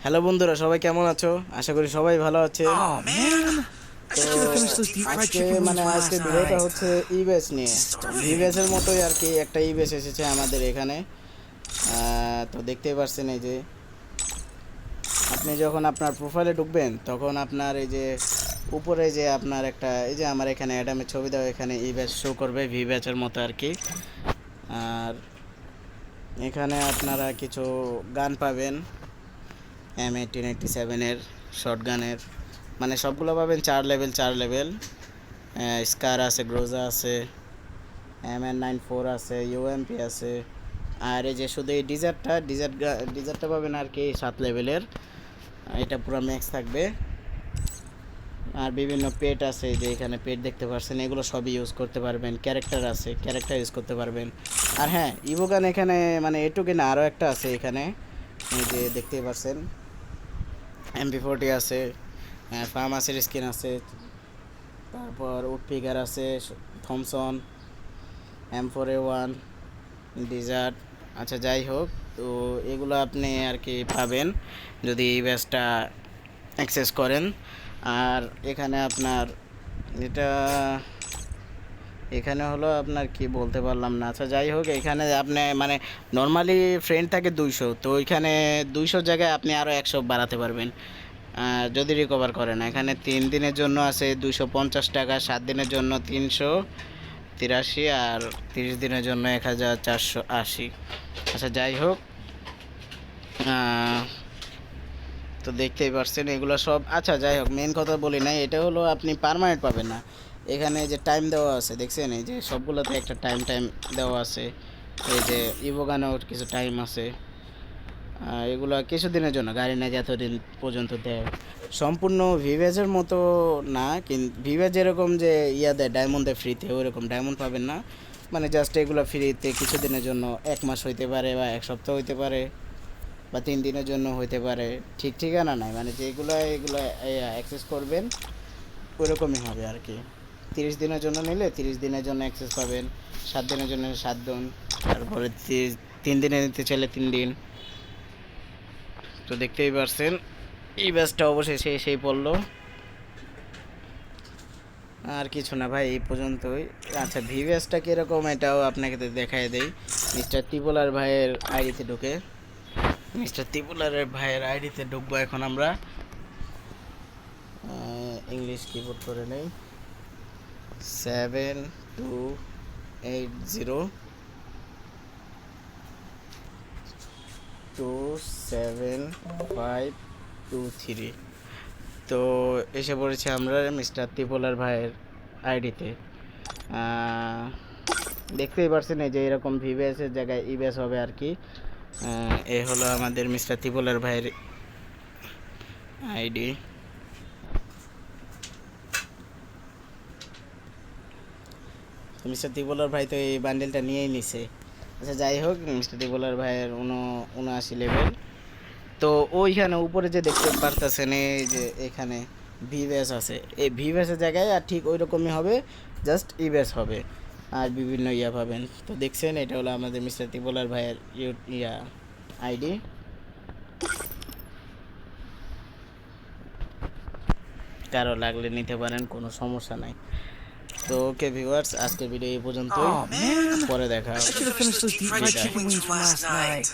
Hello বন্ধুরা, সবাই কেমন আছো? আশা করি সবাই ভালো আছে। Oh man, I তো should have finished those deep fried আজকে chicken wings মানে from আজকে last ভিডিওটা night. হচ্ছে ইবেস নিয়ে। ভিভেস এর মতোই আর কি একটা ইবেস এসেছে আমাদের এখানে। তো দেখতেই পাচ্ছেন, এই যে আপনি যখন আপনার প্রোফাইলে ঢুকবেন তখন আপনার এই যে উপরে যে আপনার একটা এই যে আমার এখানে অ্যাডামের ছবি দেওয়া, এখানে ইবেস শো করবে ভিভেসের মতো আর কি। আর এখানে আপনারা কিছু গান পাবেন, M1887-এর শর্ট গানের, মানে সবগুলো পাবেন 4 লেভেল। স্কার আছে, গ্রোজা আছে, MN94 আছে, ইউএমপি আছে। আর এই যে শুধু এই ডিজার্টটা পাবেন আর কি 7 লেভেলের, এটা পুরো ম্যাক্স থাকবে। আর বিভিন্ন পেট আছে, যে এখানে পেট দেখতে পাচ্ছেন, এগুলো সবই ইউজ করতে পারবেন। ক্যারেক্টার আছে, ক্যারেক্টার ইউজ করতে পারবেন। আর হ্যাঁ, ইভোগান এখানে মানে এটুকু না, আরও একটা আছে এখানে, এই যে দেখতেই পাচ্ছেন। MP40 আছে, ফার্মাসির স্কিন আছে, তারপর উডপিকার আছে, থমসন, M4A1, ডিজার্ট। আচ্ছা, যাই হোক, তো এগুলো আপনি আর কি পাবেন যদি এই ব্যাচটা অ্যাক্সেস করেন। আর এখানে আপনার এটা এখানে হলো আপনার কি বলতে পারলাম না। আচ্ছা, যাই হোক, এখানে আপনি মানে নর্মালি ফ্রেন্ড থাকে 200, তো ওইখানে 200 জায়গায় আপনি আরও 100 বাড়াতে পারবেন যদি রিকভার করেন। এখানে 3 দিনের জন্য আছে 250 টাকা, 7 দিনের জন্য 383, আর 30 দিনের জন্য 1480। আচ্ছা, যাই হোক, তো দেখতেই পারছেন এগুলো সব। আচ্ছা, যাই হোক, মেন কথা বলি নাই, এটা হলো আপনি পারমানেন্ট পাবেন না। এখানে যে টাইম দেওয়া আছে দেখছেন, এই যে সবগুলোতে একটা টাইম দেওয়া আছে। এই যে ইভোগানেও কিছু টাইম আছে। এগুলো কিছুদিনের জন্য, গাড়ি না যতদিন পর্যন্ত দেয়। সম্পূর্ণ ভিভেজের মতো না, কিন্তু ভিভেজ যেরকম যে দেয় ডায়মন্ড দেয় ফ্রিতে, ওইরকম ডায়মন্ড পাবেন না। মানে জাস্ট এগুলো ফ্রিতে কিছুদিনের জন্য, 1 মাস হইতে পারে, বা 1 সপ্তাহ হইতে পারে, বা 3 দিনের জন্য হইতে পারে। ঠিক ঠিকানা নাই, মানে যেগুলো এগুলো অ্যাক্সেস করবেন ওইরকমই হবে আর কি। 30 দিনের জন্য নিলে 30 দিনের জন্য অ্যাক্সেস পাবেন, 7 দিনের জন্য 7 দিন, তারপরে 3 দিনে নিতে চাইলে 3 দিন। তো দেখতেই পারছেন এই ব্যাচটা অবশেষে এসেই পড়লো। আর কিছু না ভাই, এই পর্যন্তই। আচ্ছা, ভি ব্যাচটা কীরকম এটাও আপনাকে দেখাই দেই। মিস্টার ত্রিপুলারের ভাইয়ের আইডিতে ঢুকবো এখন আমরা। ইংলিশ কিবোর্ড করে নেই, 7280275523। তো এসে পড়েছি আমরা মিস্টার ত্রিপুলার ভাইয়ের আইডিতে। দেখতেই পারছেন এই যে এরকম ভিভিএসের জায়গায় ইবিএস হবে আর কি। এ হলো আমাদের মিস্টার ত্রিপুলার ভাইয়ের আইডি। তো মিস্টার ত্রিপুলার ভাই তো এই বান্ডেলটা নিয়েই নিছে। আচ্ছা, যাই হোক, মিস্টার ত্রিপুলার ভাইয়ের 79 লেভেল। তো ওইখানে উপরে যে দেখতে পারতেছেন, এই যে এখানে ভিভ্যাস আছে, এই ভিভ্যাসের জায়গায় আর ঠিক ওই রকমই হবে, জাস্ট ইভ্যাস হবে। আর বিভিন্ন পাবেন। তো দেখছেন, এটা হলো আমাদের মিস্টার ত্রিপুলার ভাইয়ের আইডি। কারো লাগলে নিতে পারেন, কোনো সমস্যা নাই। তো ওকে ভিউয়ার্স, আজকের ভিডিও এই পর্যন্তই। Oh man, পরে দেখা I হবে। should have finished those deep fried chicken wings from last night.